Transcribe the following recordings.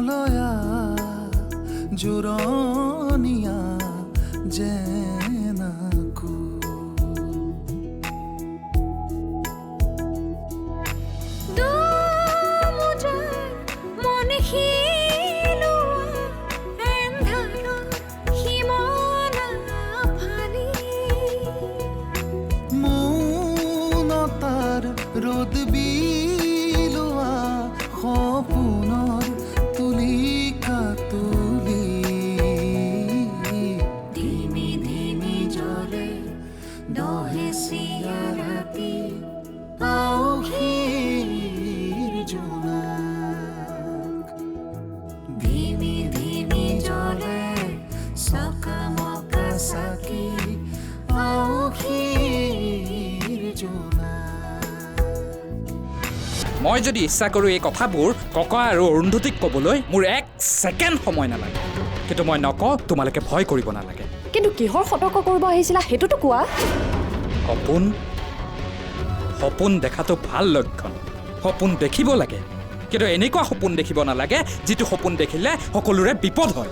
লয়া জোৰণীয়া যেনাকো ৰোদ বিলোৱা সপোনৰ তুলিকা তুলি ধিমি ধিমি জ্বলে দহেচিয়া ৰাতি আউসীৰ জোনাক ধিমি ধিমি জ্বলে চকামকা চাকি আউসীৰ জোনাক মই যদি ইচ্ছা কৰোঁ এই কথাবোৰ ককা আৰু অৰুন্ধতীক ক'বলৈ মোৰ 1 ছেকেণ্ড সময় নালাগে কিন্তু মই নকওঁ তোমালোকে ভয় কৰিব নালাগে কিন্তু কিহৰ সতৰ্ক কৰিব আহিছিলা সেইটোতো কোৱা সপোন দেখাটো ভাল লক্ষণ সপোন দেখিব লাগে কিন্তু এনেকুৱা সপোন দেখিব নালাগে যিটো সপোন দেখিলে সকলোৰে বিপদ হয়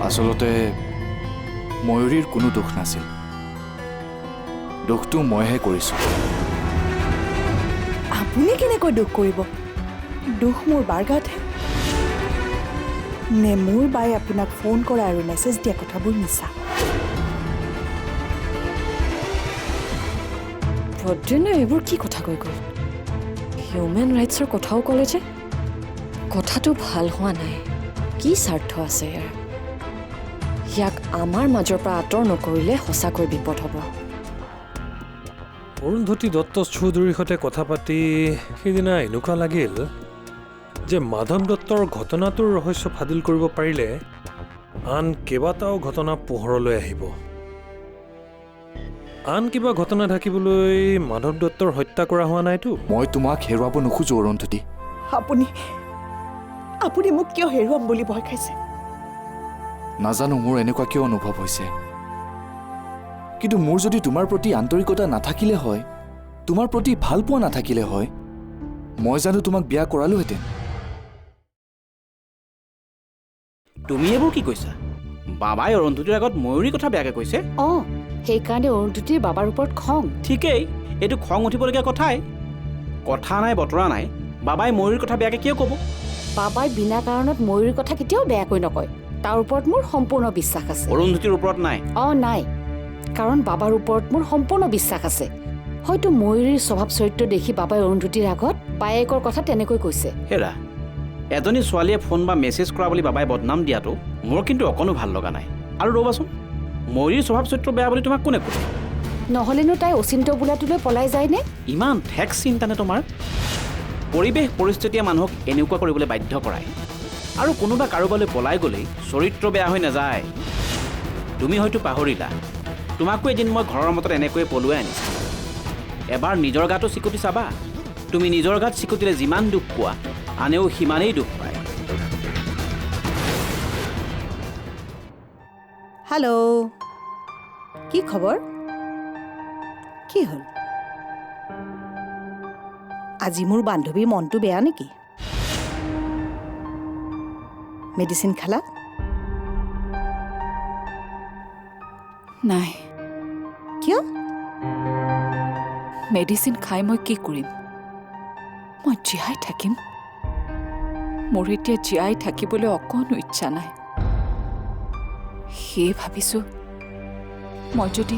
আচলতে ময়ূৰীৰ কোনো দোষ নাছিল দোষটো মইহে কৰিছোঁ আপুনি কেনেকৈ দুখ কৰিব দুখ মোৰ বাৰ গাতহে নে মোৰ বাই আপোনাক ফোন কৰা আৰু মেছেজ দিয়া কথাবোৰ মিছা প্ৰদ্যুন্নে এইবোৰ কি কথা কৈ গ'ল হিউমেন ৰাইটছৰ কথাও ক'লে যে কথাটো ভাল হোৱা নাই কি স্বাৰ্থ আছে ইয়াক আমাৰ মাজৰ পৰা আঁতৰ নকৰিলে সঁচাকৈ বিপদ হ'ব অৰুন্ধতী দত্ত চৌধুৰীৰ সৈতে কথা পাতি সেইদিনা এনেকুৱা লাগিল যে মাধৱ দত্তৰ ঘটনাটোৰ ৰহস্য ফাদিল কৰিব পাৰিলে আন কেইবাটাও ঘটনা পোহৰলৈ আহিব আন কিবা ঘটনা ঢাকিবলৈ মাধৱ দত্তৰ হত্যা কৰা হোৱা নাইতো মই তোমাক হেৰুৱাব নোখোজো অৰুন্ধতী আপুনি মোক কিয় হেৰুৱাম বুলি ভয় খাইছে নাজানো মোৰ এনেকুৱা কিয় অনুভৱ হৈছে কিন্তু মোৰ যদি তোমাৰ প্ৰতি আন্তৰিকতা নাথাকিলে হয় তোমাৰ প্ৰতি ভাল পোৱা নাথাকিলে হয় মই জানো তোমাক বিয়া কৰালোহেঁতেন তুমি এইবোৰ কি কৈছা বাবাই অৰুন্ধতীৰ আগত ময়ূৰীৰ কথা বেয়াকৈ কৈছে সেইকাৰণে অৰুন্ধতীৰ বাবাৰ ওপৰত খং ঠিকেই এইটো খং উঠিবলগীয়া কথাই কথা নাই বতৰা নাই বাবাই ময়ূৰীৰ কথা বেয়াকৈ কিয় ক'ব বাবাই বিনা কাৰণত ময়ূৰীৰ কথা কেতিয়াও বেয়াকৈ নকয় তাৰ ওপৰত মোৰ সম্পূৰ্ণ বিশ্বাস আছে অৰুন্ধতীৰ ওপৰত নাই নাই কাৰণ বাবাৰ ওপৰত মোৰ সম্পূৰ্ণ বিশ্বাস আছে হয়তো ময়ূৰীৰ স্বভাৱ চৰিত্ৰ দেখি বাবাই অৰুন্ধতীৰ আগত বায়েকৰ কথা তেনেকৈ কৈছে হেৰা এজনী ছোৱালীয়ে ফোন বা মেছেজ কৰা বুলি বাবাই বদনাম দিয়াটো মোৰ কিন্তু অকণো ভাল লগা নাই আৰু ৰ'বাচোন ময়ূৰীৰ স্বভাৱ চৰিত্ৰ বেয়া বুলি তোমাক কোনে ক'লে নহ'লেনো তাই অচিন্ত বোলাটোলৈ পলাই যায়নে ইমান ঠেক চিন্তানে তোমাৰ পৰিৱেশ পৰিস্থিতিয়ে মানুহক এনেকুৱা কৰিবলৈ বাধ্য কৰায় আৰু কোনোবা কাৰোবালৈ পলাই গ'লেই চৰিত্ৰ বেয়া হৈ নাযায় তুমি হয়তো পাহৰিলা তোমাকো এদিন মই ঘৰৰ মতত এনেকৈয়ে পলুৱাই আনিছোঁ এবাৰ নিজৰ গাটো চিকুটি চাবা তুমি নিজৰ গাত চিকুটিলে যিমান দুখ পোৱা আনেও সিমানেই দুখ পায় হেল্ল' কি খবৰ কি হ'ল আজি মোৰ বান্ধৱীৰ মনটো বেয়া নেকি মেডিচিন খালা নাই কিয় মেডিচিন খাই মই কি কৰিম মই জীয়াই থাকিম মোৰ এতিয়া জীয়াই থাকিবলৈ অকণো ইচ্ছা নাই সেয়ে ভাবিছোঁ মই যদি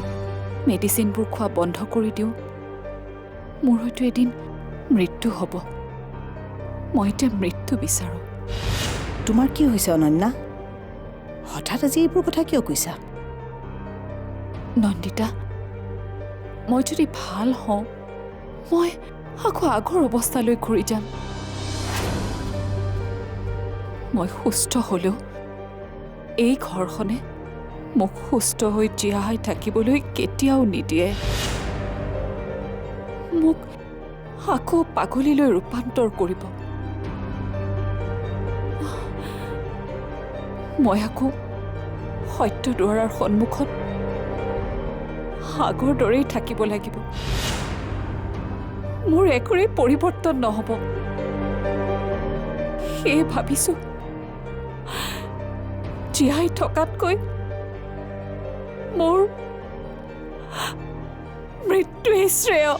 মেডিচিনবোৰ খোৱা বন্ধ কৰি দিওঁ মোৰ হয়তো এদিন মৃত্যু হ'ব মই এতিয়া মৃত্যু বিচাৰোঁ তোমাৰ কি হৈছে অনন্যা হঠাৎ আজি এইবোৰ কথা কিয় কৈছা নন্দিতা মই যদি ভাল হওঁ মই আকৌ আগৰ অৱস্থালৈ ঘূৰি যাম মই সুস্থ হ'লেও এই ঘৰখনে মোক সুস্থ হৈ জীয়াই থাকিবলৈ কেতিয়াও নিদিয়ে মোক আকৌ পাগলীলৈ ৰূপান্তৰ কৰিব মই আকৌ সত্য দুৱাৰৰ সন্মুখত আগৰ দৰেই থাকিব লাগিব মোৰ একোৰেই পৰিৱৰ্তন নহ'ব সেয়ে ভাবিছো জীয়াই থকাতকৈ মোৰ মৃত্যুৱেই শ্ৰেয়।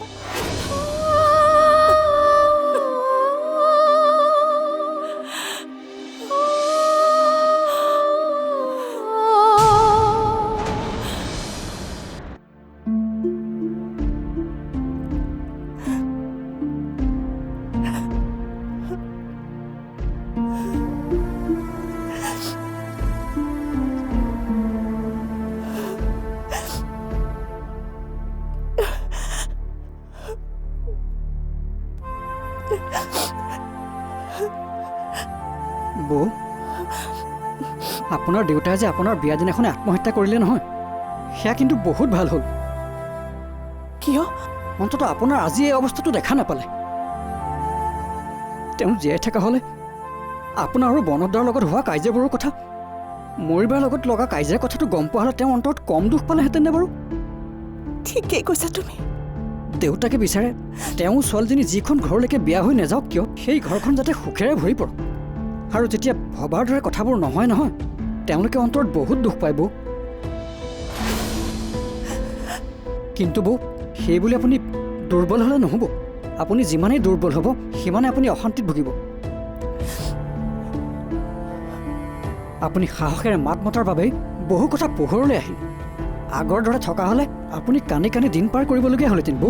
বৌ, আপোনাৰ দেউতাই যে আপোনাৰ বিয়া দিনাখনে আত্মহত্যা কৰিলে নহয়, সেয়া কিন্তু বহুত ভাল হ'ল। কিয়? অন্ততঃ আপোনাৰ আজি এই অৱস্থাটো দেখা নাপালে। তেওঁ জীয়াই থকা হ'লে আপোনাৰ আৰু বনদাৰ লগত হোৱা কাজিয়াবোৰৰ কথা, মৰিবাৰ লগত লগা কাজিয়াৰ কথাটো গম পোৱা হ'লে তেওঁ অন্তত কম দুখ পালেহেঁতেন নে বাৰু? ঠিকেই কৈছা তুমি। দেউতাকে বিচাৰে তেওঁ ছোৱালীজনী যিখন ঘৰলৈকে বিয়া হৈ নাযাওক কিয়, সেই ঘৰখন যাতে সুখেৰে ভৰি পৰক। আৰু যেতিয়া ভবাৰ দৰে কথাবোৰ নহয় নহয়, তেওঁলোকে অন্তৰত বহুত দুখ পায় বৌ। কিন্তু বৌ, সেই বুলি আপুনি দুৰ্বল হ'লে নহ'ব। আপুনি যিমানেই দুৰ্বল হ'ব, সিমানে আপুনি অশান্তিত ভুগিব। আপুনি সাহসেৰে মাত মতাৰ বাবেই বহু কথা পোহৰলৈ আহিল। আগৰ দৰে থকা হ'লে আপুনি কানি কানি দিন পাৰ কৰিবলগীয়া হ'লহেঁতেন বৌ।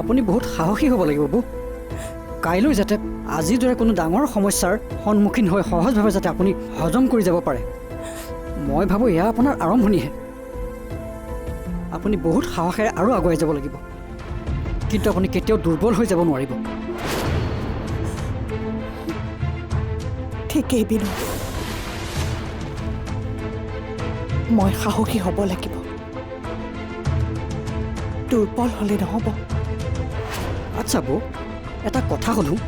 আপুনি বহুত সাহসী হ'ব লাগিব বৌ। কাইলৈ যাতে আজিৰ দৰে কোনো ডাঙৰ সমস্যাৰ সন্মুখীন হৈ সহজভাৱে যাতে আপুনি হজম কৰি যাব পাৰে, মই ভাবোঁ এয়া আপোনাৰ আৰম্ভণিহে। আপুনি বহুত সাহসেৰে আৰু আগুৱাই যাব লাগিব, কিন্তু আপুনি কেতিয়াও দুৰ্বল হৈ যাব নোৱাৰিব। ঠিকেই বিনু, মই সাহসী হ'ব লাগিব, দুৰ্বল হ'লে নহ'ব। আচ্ছা বৌ, এটা কথা সোধোঁ।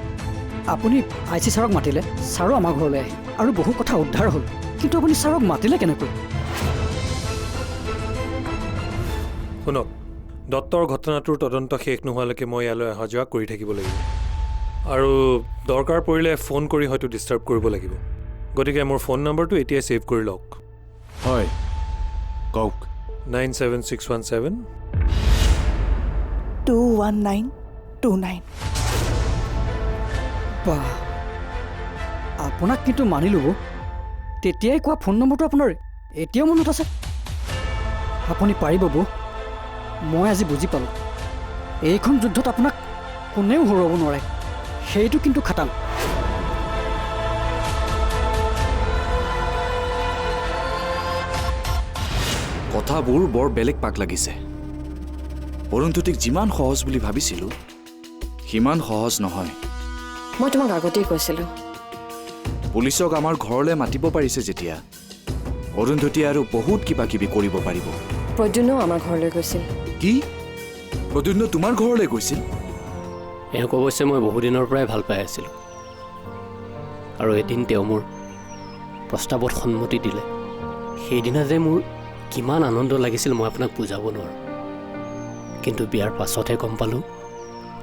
আপুনি আই.চি. ছাৰক মাতিলে, ছাৰো আমাৰ ঘৰলৈ আহিল আৰু বহু কথা উদ্ধাৰ হ'ল, কিন্তু আপুনি ছাৰক মাতিলে কেনেকৈ? শুনক, দত্তৰ ঘটনাটোৰ তদন্ত শেষ নোহোৱালৈকে মই ইয়ালৈ অহা যোৱা কৰি থাকিব লাগিব, আৰু দৰকাৰ পৰিলে ফোন কৰি হয়তো ডিষ্টাৰ্ব কৰিব লাগিব। গতিকে মোৰ ফোন নম্বৰটো এতিয়াই ছেভ কৰি লওক। হয়, কওক। 97617 21929। বা, আপোনাক কিন্তু মানিলোঁ বৌ। তেতিয়াই কোৱা ফোন নম্বৰটো আপোনাৰ এতিয়াও মনত আছে। আপুনি পাৰিব বৌ, মই আজি বুজি পালোঁ। এইখন যুদ্ধত আপোনাক কোনেও হৰুৱাব নোৱাৰে, সেইটো কিন্তু খাটাং। কথাবোৰ বৰ বেলেগ পাক লাগিছে। অৰুন্ধতীক যিমান সহজ বুলি ভাবিছিলোঁ, সিমান সহজ নহয়। মই তোমাক আগতেই কৈছিলোঁ। পুলিচক আমাৰ ঘৰলৈ মাতিব পাৰিছে যেতিয়া, অৰুন্ধতী আৰু বহুত কিবা কিবি কৰিব পাৰিব। প্ৰদ্যুন্নও আমাৰ ঘৰলৈ গৈছিল। কি? প্ৰদ্যুন্ন তোমাৰ ঘৰলৈ গৈছিল? এওঁক অৱশ্যে মই বহুদিনৰ পৰাই ভাল পাই আছিলোঁ, আৰু এদিন তেওঁ মোৰ প্ৰস্তাৱত সন্মতি দিলে। সেইদিনা যে মোৰ কিমান আনন্দ লাগিছিল মই আপোনাক বুজাব নোৱাৰোঁ। কিন্তু বিয়াৰ পাছতহে গম পালোঁ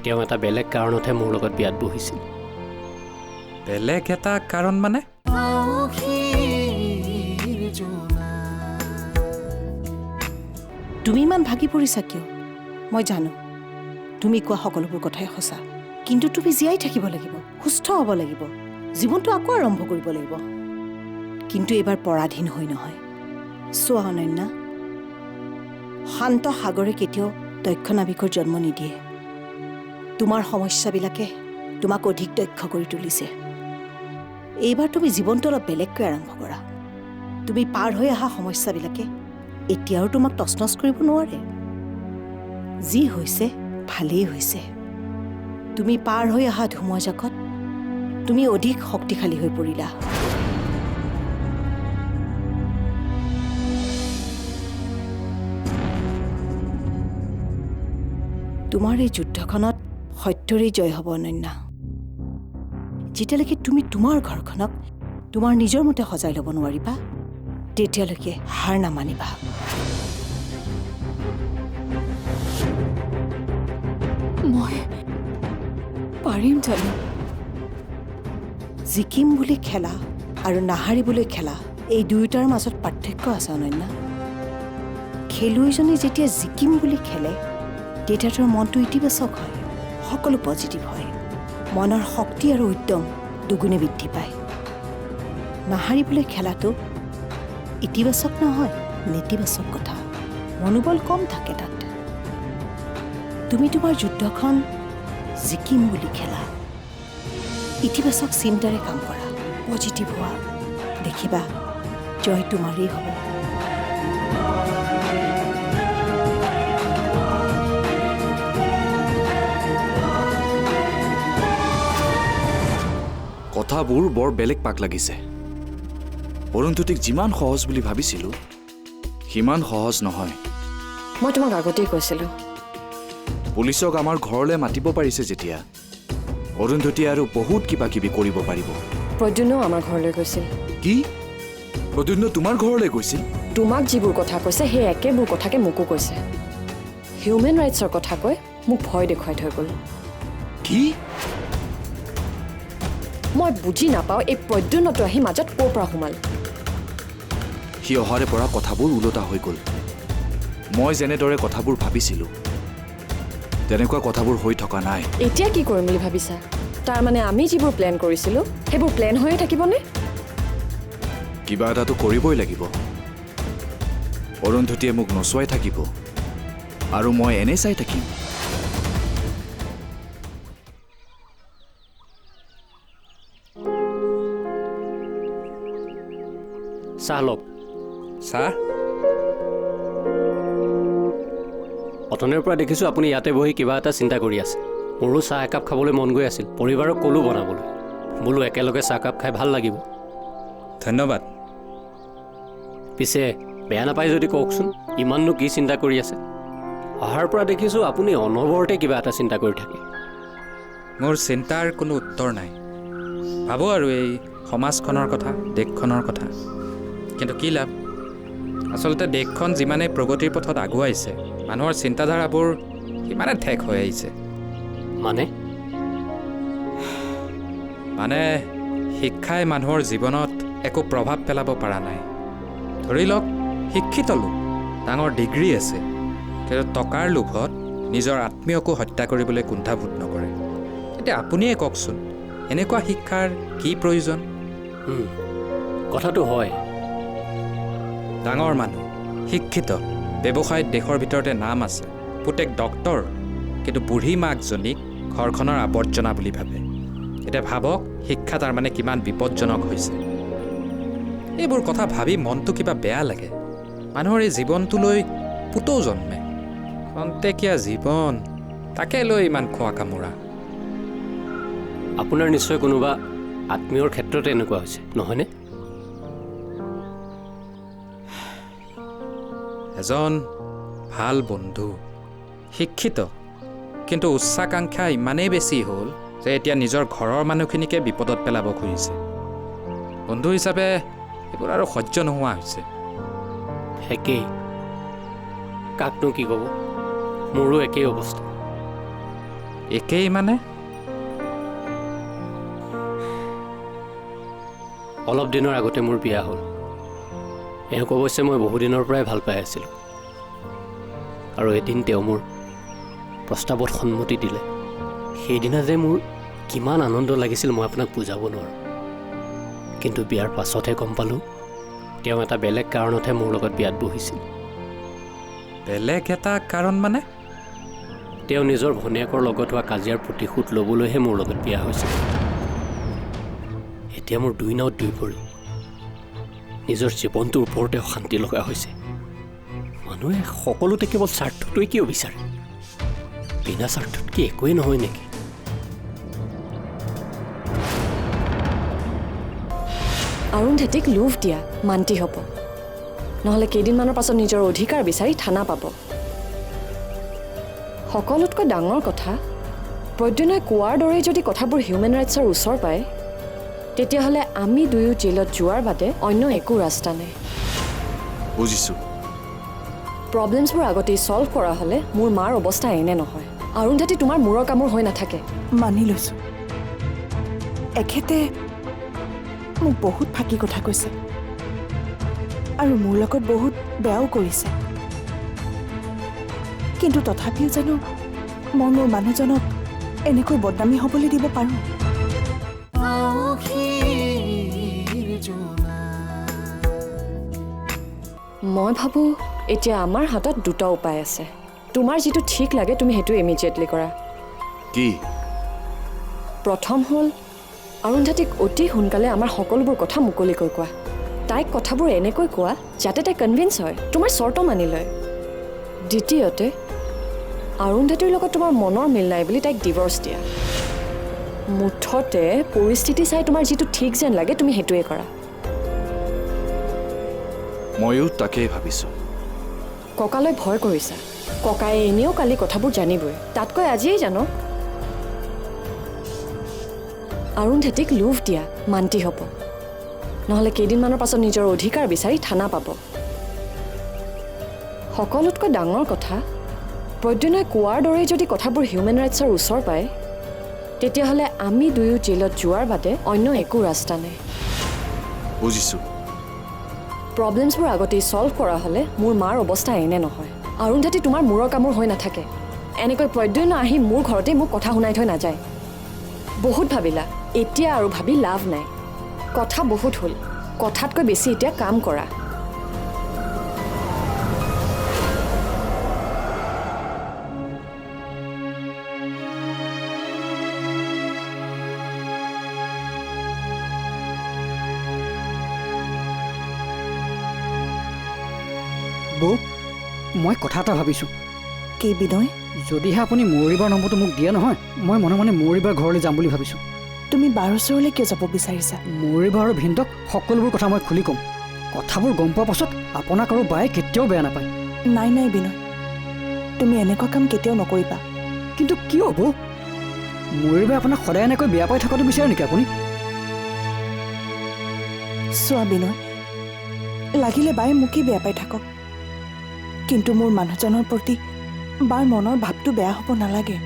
তেওঁ এটা বেলেগ কাৰণতহে মোৰ লগত বিয়াত বহিছিল। বেলেগ এটা কাৰণ মানে? তুমি ইমান ভাগি পৰিছা কিয়? মই জানো তুমি কোৱা সকলোবোৰ কথাই সঁচা, কিন্তু তুমি জীয়াই থাকিব লাগিব, সুস্থ হ'ব লাগিব, জীৱনটো আকৌ আৰম্ভ কৰিব লাগিব। কিন্তু এইবাৰ পৰাধীন হৈ নহয়। চোৱা অনন্যা, শান্ত সাগৰে কেতিয়াও দক্ষ নাবিকৰ জন্ম নিদিয়ে। তোমাৰ সমস্যাবিলাকে তোমাক অধিক দক্ষ কৰি তুলিছে। এইবাৰ তুমি জীৱনটো অলপ বেলেগকৈ আৰম্ভ কৰা। তুমি পাৰ হৈ অহা সমস্যাবিলাকে এতিয়াও তোমাক তছনছ কৰিব নোৱাৰে। যি হৈছে ভালেই হৈছে। তুমি পাৰ হৈ অহা ধুমুহাজাকত তুমি অধিক শক্তিশালী হৈ পৰিলা। তোমাৰ এই যুদ্ধখনত সত্যৰেই জয় হ'ব অনন্যা। যেতিয়ালৈকে তুমি তোমাৰ ঘৰখনক তোমাৰ নিজৰ মতে সজাই ল'ব নোৱাৰিবা, তেতিয়ালৈকে হাৰ নামানিবা। মই পাৰিম জানো জিকিম বুলি খেলা আৰু নাহাৰিবলৈ খেলা এই দুয়োটাৰ মাজত পাৰ্থক্য আছে অনন্যা। খেলুৱৈজনে যেতিয়া জিকিম বুলি খেলে তেতিয়া তেওঁৰ মনটো ইতিবাচক হয়, সকলো পজিটিভ হয়, মনৰ শক্তি আৰু উদ্যম দুগুণে বৃদ্ধি পায়। নাহাৰিবলৈ খেলাটো ইতিবাচক নহয়, নেতিবাচক কথা, মনোবল কম থাকে তাত। তুমি তোমাৰ যুদ্ধখন জিকিম বুলি খেলা, ইতিবাচক চিন্তাৰে কাম কৰা, পজিটিভ হোৱা, দেখিবা জয় তোমাৰেই হ'ব। কথাবোৰ বৰ বেলেগ পাক লাগিছে। অৰুন্ধতীক যিমান সহজ বুলি ভাবিছিলোঁ সিমান সহজ নহয়। মই তোমাক আগতেই কৈছিলোঁ। পুলিচক আমাৰ ঘৰলৈ মাতিব পাৰিছে যেতিয়া অৰুন্ধতী আৰু বহুত কিবা কিবি কৰিব পাৰিব। প্ৰদ্যুন্নও আমাৰ ঘৰলৈ গৈছিল। কি? প্ৰদ্যুন্ন তোমাৰ ঘৰলৈ গৈছিল? তোমাক যিবোৰ কথা কৈছে সেই একেবোৰ কথাকে মোকো কৈছে। হিউমেন ৰাইটছৰ কথা কৈ মোক ভয় দেখুৱাই থৈ গ'ল। কি? মই বুজি নাপাওঁ এই প্ৰদ্যুন্নটো আহি মাজত ক'ৰ পৰা সোমাল। সি অহাৰে পৰা কথাবোৰ ওলোটা হৈ গ'ল। মই যেনেদৰে কথাবোৰ ভাবিছিলোঁ তেনেকুৱা কথাবোৰ হৈ থকা নাই। এতিয়া কি কৰিম বুলি ভাবিছা? তাৰমানে আমি যিবোৰ প্লেন কৰিছিলোঁ সেইবোৰ প্লেন হৈয়ে থাকিবনে? কিবা এটাতো কৰিবই লাগিব। অৰুন্ধতীয়ে মোক নচুৱাই থাকিব আৰু মই এনে চাই থাকিম। চাহ লওক। চাহ? অথনিৰ পৰা দেখিছোঁ আপুনি ইয়াতে বহি কিবা এটা চিন্তা কৰি আছে। মোৰো চাহ একাপ খাবলৈ মন গৈ আছিল, পৰিবাৰক ক'লো বনাবলৈ। বোলো একেলগে চাহকাপ খাই ভাল লাগিব। ধন্যবাদ। পিছে বেয়া নাপায় যদি কওকচোন, ইমাননো কি চিন্তা কৰি আছে? অহাৰ পৰা দেখিছোঁ আপুনি অনবৰতে কিবা এটা চিন্তা কৰি থাকে। মোৰ চিন্তাৰ কোনো উত্তৰ নাই। ভাবোঁ আৰু এই সমাজখনৰ কথা, দেশখনৰ কথা। কিন্তু কি লাভ? আচলতে দেশখন যিমানেই প্ৰগতিৰ পথত আগুৱাইছে মানুহৰ চিন্তাধাৰাবোৰ সিমানে ঠেক হৈ আহিছে। মানে শিক্ষাই মানুহৰ জীৱনত একো প্ৰভাৱ পেলাব পৰা নাই। ধৰি লওক শিক্ষিত লোক, ডাঙৰ ডিগ্ৰী আছে, কিন্তু টকাৰ লোভত নিজৰ আত্মীয়কো হত্যা কৰিবলৈ কুণ্ঠাবোধ নকৰে। এতিয়া আপুনিয়ে কওকচোন, এনেকুৱা শিক্ষাৰ কি প্ৰয়োজন? কথাটো হয়। ডাঙৰ মানুহ, শিক্ষিত, ব্যৱসায়ত দেশৰ ভিতৰতে নাম আছে, পুতেক ডক্তৰ, কিন্তু বুঢ়ী মাকজনীক ঘৰখনৰ আৱৰ্জনা বুলি ভাবে। এতিয়া ভাবক শিক্ষা তাৰমানে কিমান বিপদজনক হৈছে। এইবোৰ কথা ভাবি মনটো কিবা বেয়া লাগে। মানুহৰ এই জীৱনটোলৈ পুতৌ জন্মে, খন্তেকীয়া জীৱন, তাকে লৈ ইমান খোৱা কামোৰা। আপোনাৰ নিশ্চয় কোনোবা আত্মীয়ৰ ক্ষেত্ৰতে এনেকুৱা হৈছে, নহয়নে? এজন ভাল বন্ধু, শিক্ষিত, কিন্তু উচ্চাকাংক্ষা ইমানেই বেছি হ'ল যে এতিয়া নিজৰ ঘৰৰ মানুহখিনিকে বিপদত পেলাব খুজিছে। বন্ধু হিচাপে এইবোৰ আৰু সহ্য নোহোৱা হৈছে। একেই, কাকনো কি ক'ব, মোৰো একেই অৱস্থা। একেই মানে? অলপ দিনৰ আগতে মোৰ বিয়া হ'ল। এওঁক অৱশ্যে মই বহুদিনৰ পৰাই ভাল পাই আছিলোঁ, আৰু এদিন তেওঁ মোৰ প্ৰস্তাৱত সন্মতি দিলে। সেইদিনা যে মোৰ কিমান আনন্দ লাগিছিল মই আপোনাক বুজাব নোৱাৰোঁ। কিন্তু বিয়াৰ পাছতহে গম পালোঁ তেওঁ এটা বেলেগ কাৰণতহে মোৰ লগত বিয়াত বহিছিল। বেলেগ এটা কাৰণ মানে? তেওঁ নিজৰ ভনীয়েকৰ লগত হোৱা কাজিয়াৰ প্ৰতিশোধ ল'বলৈহে মোৰ লগত বিয়া হৈছিল। এতিয়া মোৰ দুই নাৱত দুই ভৰি, নিজৰ জীৱনটোৰ ওপৰতে অশান্তি লগা হৈছে। মানুহে সকলোতে কেৱল স্বাৰ্থটোৱে কিয় বিচাৰে? বিনা স্বাৰ্থত কি একোৱেই নহয় নেকি? অৰুন্ধতীক লোভ দিয়া মান্তি হ'ব, নহ'লে কেইদিনমানৰ পাছত নিজৰ অধিকাৰ বিচাৰি থানা পাব। সকলোতকৈ ডাঙৰ কথা, প্ৰদ্যুন্নই কোৱাৰ দৰেই যদি কথাবোৰ হিউমেন ৰাইটছৰ ওচৰ পায়, তেতিয়াহ'লে আমি দুয়ো জেলত যোৱাৰ বাদে অন্য একো ৰাস্তা নাই। বুজিছোঁ। প্ৰব্লেমছবোৰ আগতেই ছল্ভ কৰা হ'লে মোৰ মাৰ অৱস্থা এনে নহয়। অৰুন্ধতী তোমাৰ মূৰৰ কামোৰ হৈ নাথাকে। মানি লৈছোঁ, এখেতে মোক বহুত ফাঁকি কথা কৈছে আৰু মোৰ লগত বহুত বেয়াও কৰিছে কিন্তু তথাপিও জানো মই মোৰ মানুহজনক এনেকৈ বদনামী হ'বলৈ দিব পাৰোঁ আউসীৰ জোনা মই ভাবোঁ এতিয়া আমাৰ হাতত দুটা উপায় আছে তোমাৰ যিটো ঠিক লাগে তুমি সেইটো ইমিডিয়েটলি কৰা কি প্ৰথম হ'ল অৰুন্ধতীক অতি সোনকালে আমাৰ সকলোবোৰ কথা মুকলিকৈ কোৱা তাইক কথাবোৰ এনেকৈ কোৱা যাতে তাই কনভিন্স হয় তোমাৰ চৰ্ত মানি লয় দ্বিতীয়তে অৰুন্ধতীৰ লগত তোমাৰ মনৰ মিল নাই বুলি তাইক ডিভৰ্চ দিয়া মুঠতে পৰিস্থিতি চাই তোমাৰ যিটো ঠিক যেন লাগে তুমি সেইটোৱে কৰা ময়ো তাকেই ভাবিছোঁ ককালৈ ভয় কৰিছা ককায়ে এনেও কালি কথাবোৰ জানিবই তাতকৈ আজিয়েই জানক অৰুন্ধতীক লোভ দিয়া মান্তি হ'ব নহ'লে কেইদিনমানৰ পাছত নিজৰ অধিকাৰ বিচাৰি থানা পাব সকলোতকৈ ডাঙৰ কথা প্ৰদ্যুন্মই কোৱাৰ দৰেই যদি কথাবোৰ হিউমেন ৰাইটছৰ ওচৰ পায় তেতিয়াহ'লে আমি দুয়ো জেলত যোৱাৰ বাদে অন্য একো ৰাস্তা নাই বুজিছোঁ প্ৰব্লেমছবোৰ আগতেই ছল্ভ কৰা হ'লে মোৰ মাৰ অৱস্থা এনে নহয় অৰুন্ধতী তোমাৰ মূৰৰ কামোৰ হৈ নাথাকে এনেকৈ প্ৰদ্যুন্ম আহি মোৰ ঘৰতেই মোক কথা শুনাই থৈ নাযায় বহুত ভাবিলা এতিয়া আৰু ভাবি লাভ নাই কথা বহুত হ'ল কথাতকৈ বেছি এতিয়া কাম কৰা বৌ মই কথা এটা ভাবিছোঁ কি বিনয় যদিহে আপুনি মৌৰিবাৰ নম্বৰটো মোক দিয়ে নহয় মই মনে মনে মৌৰিবাৰ ঘৰলৈ যাম বুলি ভাবিছোঁ তুমি বাৰ ওচৰলৈ কিয় যাব বিচাৰিছা মৌৰিবা আৰু ভিনদক সকলোবোৰ কথা মই খুলি ক'ম কথাবোৰ গম পোৱাৰ পাছত আপোনাক আৰু বায়ে কেতিয়াও বেয়া নাপায় নাই নাই বিনয় তুমি এনেকুৱা কাম কেতিয়াও নকৰিবা কিন্তু কিয় হ'ব মৌৰিবাই আপোনাক সদায় এনেকৈ বেয়া পাই থকাটো বিচাৰে নেকি আপুনি চোৱা বিনয় লাগিলে বায়ে মোকেই বেয়া পাই থাকক কিন্তু মোৰ মানুহজনৰ প্ৰতি বাৰ মনৰ ভাৱটো বেয়া হ'ব নালাগে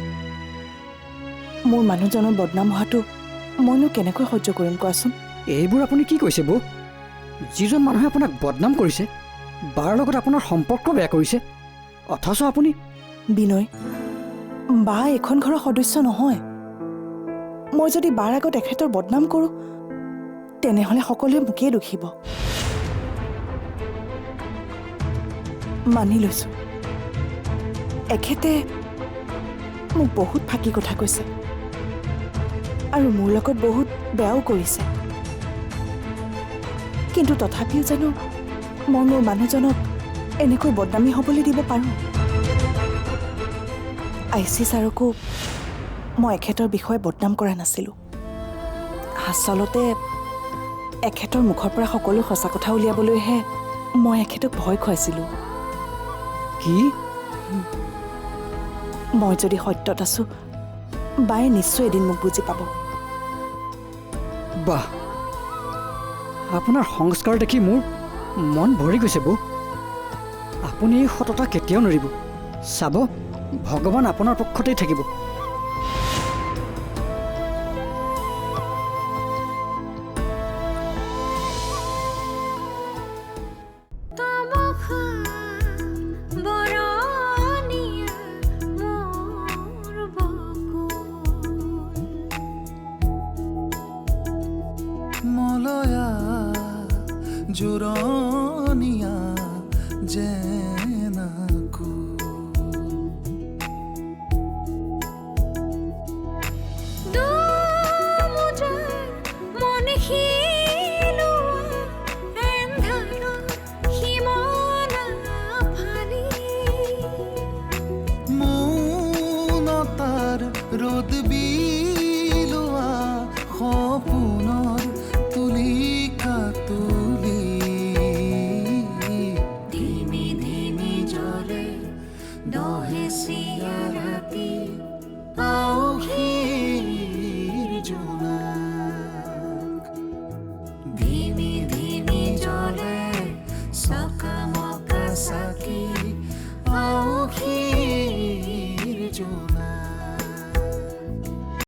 মোৰ মানুহজনৰ বদনাম হোৱাটো মইনো কেনেকৈ সহ্য কৰিম কোৱাচোন এইবোৰ আপুনি কি কৈছে বৌ যিজন মানুহে আপোনাক বদনাম কৰিছে বাৰ লগত আপোনাৰ সম্পৰ্ক বেয়া কৰিছে অথচ আপুনি বিনয় বা এখন ঘৰৰ সদস্য নহয় মই যদি বাৰ আগত এখেতৰ বদনাম কৰোঁ তেনেহ'লে সকলোৱে মোকেই দুখিব মানি লৈছোঁ এখেতে মোক বহুত ফাঁকি কথা কৈছে আৰু মোৰ লগত বহুত বেয়াও কৰিছে কিন্তু তথাপিও জানো মই মোৰ মানুহজনক এনেকৈ বদনামী হ'বলৈ দিব পাৰোঁ IC ছাৰকো মই এখেতৰ বিষয়ে বদনাম কৰা নাছিলোঁ আচলতে এখেতৰ মুখৰ পৰা সকলো সঁচা কথা উলিয়াবলৈহে মই এখেতক ভয় খুৱাইছিলোঁ কি মই যদি সত্যত আছোঁ বায়ে নিশ্চয় এদিন মোক বুজি পাব বাহ আপোনাৰ সংস্কাৰ দেখি মোৰ মন ভৰি গৈছে বৌ আপুনি এই সততা কেতিয়াও নেৰিব চাব ভগৱান আপোনাৰ পক্ষতেই থাকিব মলয়া জোৰণীয়া জেনাকু মৌনতাৰ ৰ'দ বিলোৱা সপোনৰ তুলিকা তুলি ধিমি ধিমি জ্বলে দহেচিয়া ৰাতি আউসীৰ জোনাক ধিমি ধিমি জ্বলে চকামকা চাকি আউসী